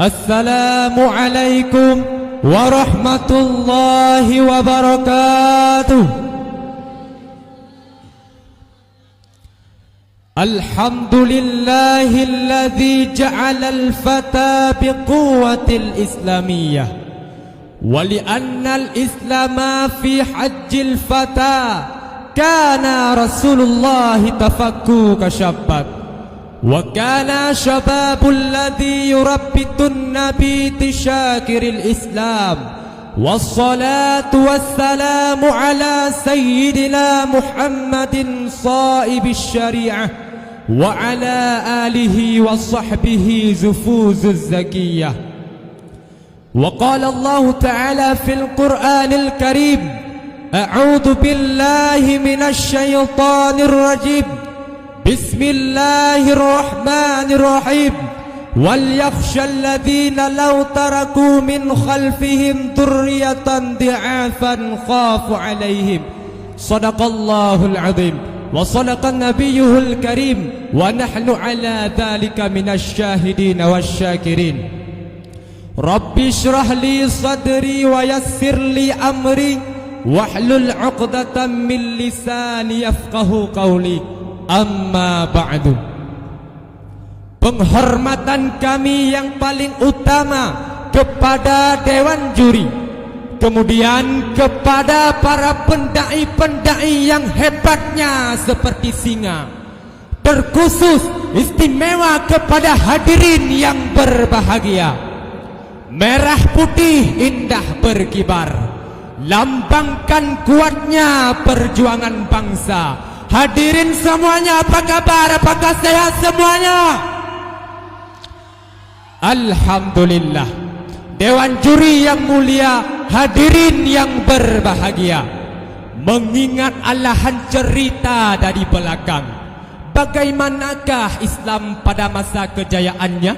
Assalamualaikum warahmatullahi wabarakatuh. Alhamdulillahilladzi ja'ala al-fata biquwwatil islamiyyah wa li'anna al-islama fi hajjil fata kana Rasulullah tafakku kasyabat وكان شباب الذي يربط النبي شاكر الإسلام والصلاة والسلام على سيدنا محمد صائب الشريعة وعلى آله وصحبه زفوز الزكية. وقال الله تعالى في القرآن الكريم أعوذ بالله من الشيطان الرجيم Bismillahirrahmanirrahim. Walyakhsha alladhina law taraku min khalfihim dhurriyatan dhi'afan khafu alaihim. Shadaqallahul azim wa sadaqan nabiyyuhul karim wa nahnu ala dhalika minasy syahidin wasyakirin. Rabbi shrah li sadri wa yassir li amri wahlul 'uqdatam min lisani yafqahu qawli. Amma ba'du. Penghormatan kami yang paling utama kepada Dewan Juri, kemudian kepada para pendai-pendai yang hebatnya seperti singa, terkhusus istimewa kepada hadirin yang berbahagia. Merah putih indah berkibar, lambangkan kuatnya perjuangan bangsa. Hadirin semuanya, apa kabar? Apakah sehat semuanya? Alhamdulillah. Dewan Juri yang mulia, hadirin yang berbahagia, mengingat alahan cerita dari belakang, bagaimanakah Islam pada masa kejayaannya?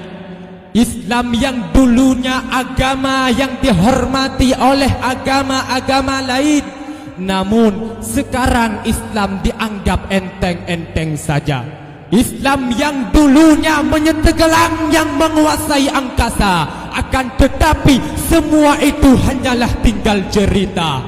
Islam yang dulunya agama yang dihormati oleh agama-agama lain, namun sekarang Islam dianggap enteng-enteng saja. Islam yang dulunya menyetegelang yang menguasai angkasa, akan tetapi semua itu hanyalah tinggal cerita.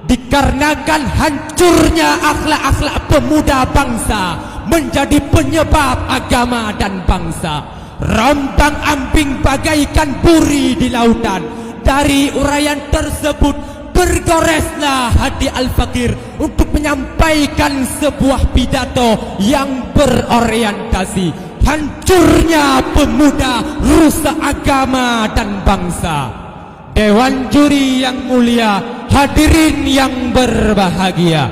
Dikarenakan hancurnya akhlak-akhlak pemuda bangsa menjadi penyebab agama dan bangsa rombang-ambing bagaikan buri di lautan. Dari uraian tersebut bergoreslah hati Al-Fakir untuk menyampaikan sebuah pidato yang berorientasi hancurnya pemuda, rusak agama dan bangsa. Dewan Juri yang mulia, hadirin yang berbahagia,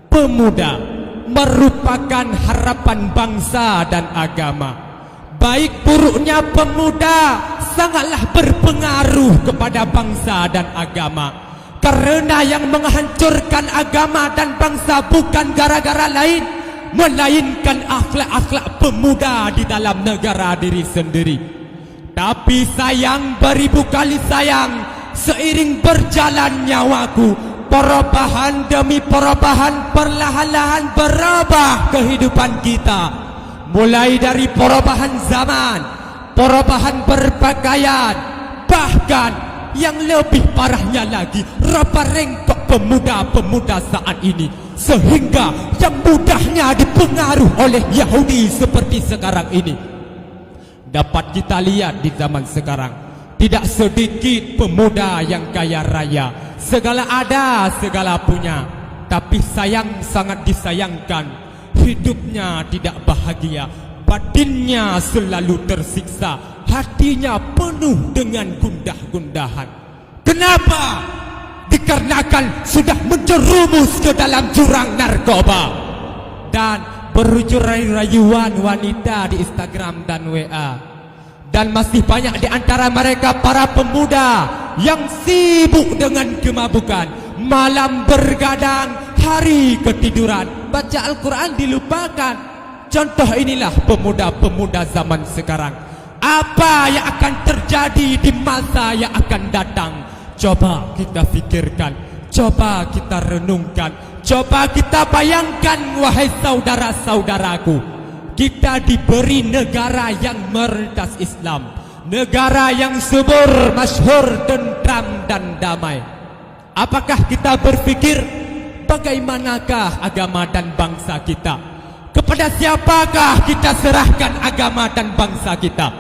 pemuda merupakan harapan bangsa dan agama. Baik buruknya pemuda sangatlah berpengaruh kepada bangsa dan agama. Karena yang menghancurkan agama dan bangsa bukan gara-gara lain, melainkan akhlak-akhlak pemuda di dalam negara diri sendiri. Tapi sayang, beribu kali sayang, seiring berjalan nyawaku, perubahan demi perubahan perlahan-lahan berubah kehidupan kita. Mulai dari perubahan zaman, perubahan berpakaian, bahkan yang lebih parahnya lagi, raba rengkok pemuda-pemuda saat ini, sehingga yang mudahnya dipengaruhi oleh Yahudi seperti sekarang ini. Dapat kita lihat di zaman sekarang, tidak sedikit pemuda yang kaya raya, segala ada, segala punya, tapi sayang, sangat disayangkan, hidupnya tidak bahagia, batinnya selalu tersiksa, hatinya penuh dengan gundah-gundahan. Kenapa? Dikarenakan sudah menjerumus ke dalam jurang narkoba dan berujung-rayuan wanita di Instagram dan WA. Dan masih banyak di antara mereka para pemuda yang sibuk dengan kemabukan, malam bergadang, hari ketiduran, baca Al-Quran dilupakan. Contoh inilah pemuda-pemuda zaman sekarang. Apa yang akan terjadi di masa yang akan datang? Coba kita fikirkan, coba kita renungkan, coba kita bayangkan, wahai saudara-saudaraku. Kita diberi negara yang mayoritas Islam, negara yang subur, masyhur tentram dan damai. Apakah kita berpikir bagaimanakah agama dan bangsa kita? Kepada siapakah kita serahkan agama dan bangsa kita?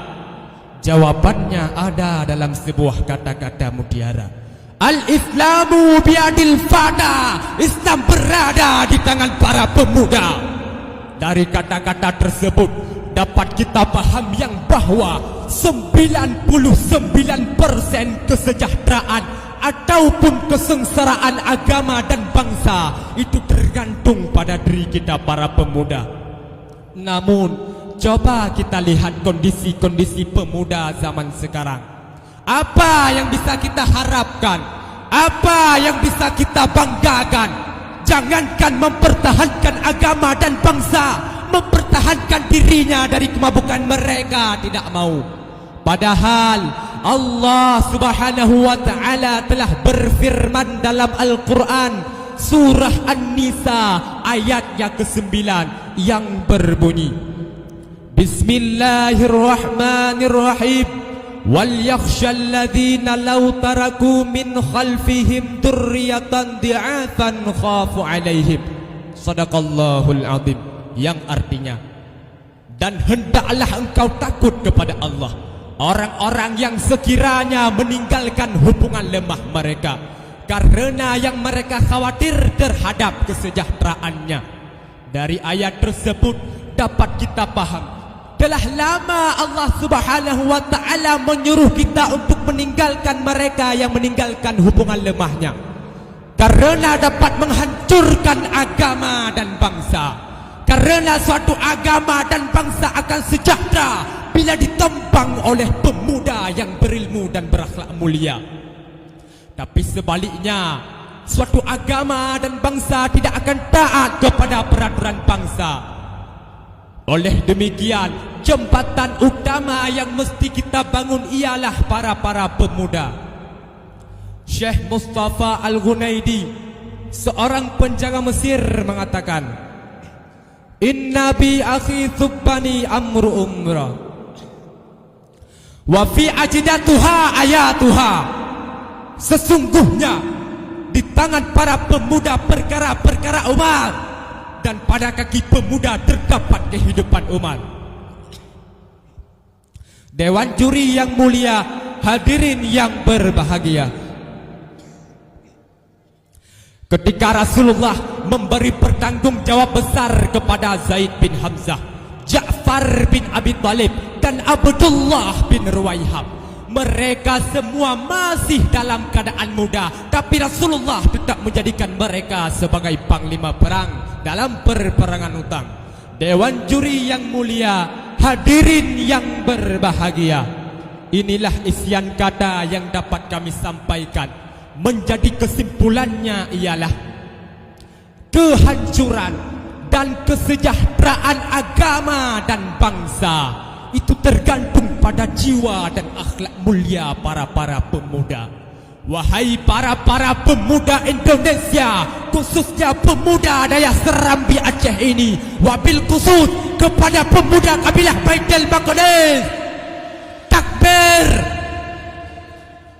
Jawabannya ada dalam sebuah kata-kata mutiara. Al-Islamu biadil fada. Islam berada di tangan para pemuda. Dari kata-kata tersebut dapat kita paham yang bahwa 99% kesejahteraan ataupun kesengsaraan agama dan bangsa itu tergantung pada diri kita para pemuda. Namun coba kita lihat kondisi-kondisi pemuda zaman sekarang. Apa yang bisa kita harapkan? Apa yang bisa kita banggakan? Jangankan mempertahankan agama dan bangsa, mempertahankan dirinya dari kemabukan mereka tidak mau. Padahal Allah Subhanahu wa taala telah berfirman dalam Al-Quran surah An-Nisa ayat yang ke-9 yang berbunyi, Bismillahirrahmanirrahim. وَلْيَخْشَى الَّذِينَ لَوْ تَرَكُوا مِنْ خَلْفِهِمْ ذُرِّيَّةً ضِعَافًا خَافُوا عَلَيْهِمْ. Sadaqallahul azim. Yang artinya, dan hendaklah engkau takut kepada Allah orang-orang yang sekiranya meninggalkan hubungan lemah mereka karena yang mereka khawatir terhadap kesejahteraannya. Dari ayat tersebut dapat kita paham, telah lama Allah Subhanahu wa taala menyuruh kita untuk meninggalkan mereka yang meninggalkan hubungan lemahnya, karena dapat menghancurkan agama dan bangsa. Karena suatu agama dan bangsa akan sejahtera bila ditopang oleh pemuda yang berilmu dan berakhlak mulia. Tapi sebaliknya, suatu agama dan bangsa tidak akan taat kepada peraturan bangsa. Oleh demikian, jembatan utama yang mesti kita bangun ialah para pemuda. Syekh Mustafa Al-Ghunaidi, seorang penjaga Mesir, mengatakan, Inna bi akhi thubbani amru umrah wa fi ajdatuha ayatuha. Sesungguhnya di tangan para pemuda perkara-perkara umat, dan pada kaki pemuda terdapat kehidupan umat. Dewan juri yang mulia, hadirin yang berbahagia, ketika Rasulullah memberi pertanggungjawab besar kepada Zaid bin Hamzah, Ja'far bin Abi Talib dan Abdullah bin Ruwaihab, mereka semua masih dalam keadaan muda, tapi Rasulullah tetap menjadikan mereka sebagai panglima perang dalam perperangan utang. Dewan juri yang mulia, hadirin yang berbahagia, inilah isian kata yang dapat kami sampaikan. Menjadi kesimpulannya ialah kehancuran dan kesejahteraan agama dan bangsa itu tergantung pada jiwa dan akhlak mulia para pemuda. Wahai para pemuda Indonesia, khususnya pemuda daya Serambi Aceh ini, wabil khusus kepada pemuda kabilah Baitul Maqdis, takbir.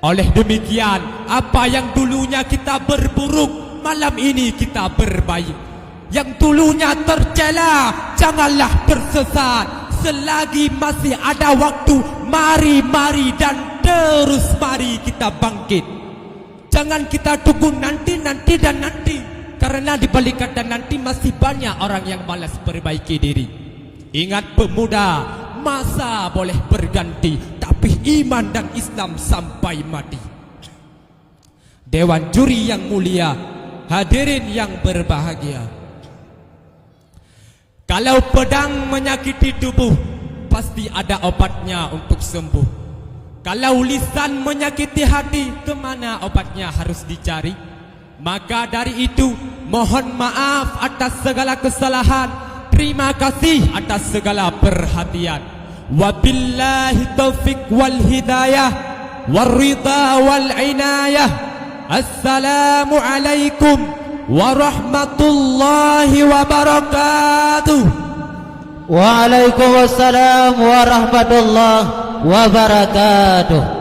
Oleh demikian, apa yang dulunya kita berburuk, malam ini kita berbaik. Yang dulunya tercela, janganlah tersesat. Selagi masih ada waktu, mari dan terus mari kita bangkit. Jangan kita tunggu nanti, karena di balik kata nanti masih banyak orang yang malas perbaiki diri. Ingat pemuda, masa boleh berganti, tapi iman dan Islam sampai mati. Dewan juri yang mulia, hadirin yang berbahagia, kalau pedang menyakiti tubuh, pasti ada obatnya untuk sembuh. Kalau lisan menyakiti hati, kemana obatnya harus dicari? Maka dari itu, mohon maaf atas segala kesalahan, terima kasih atas segala perhatian. Wabillahi taufiq wal hidayah, warridha wal inayah. Assalamualaikum warahmatullahi wabarakatuh. Waalaikumsalam warahmatullahi wabarakatuh.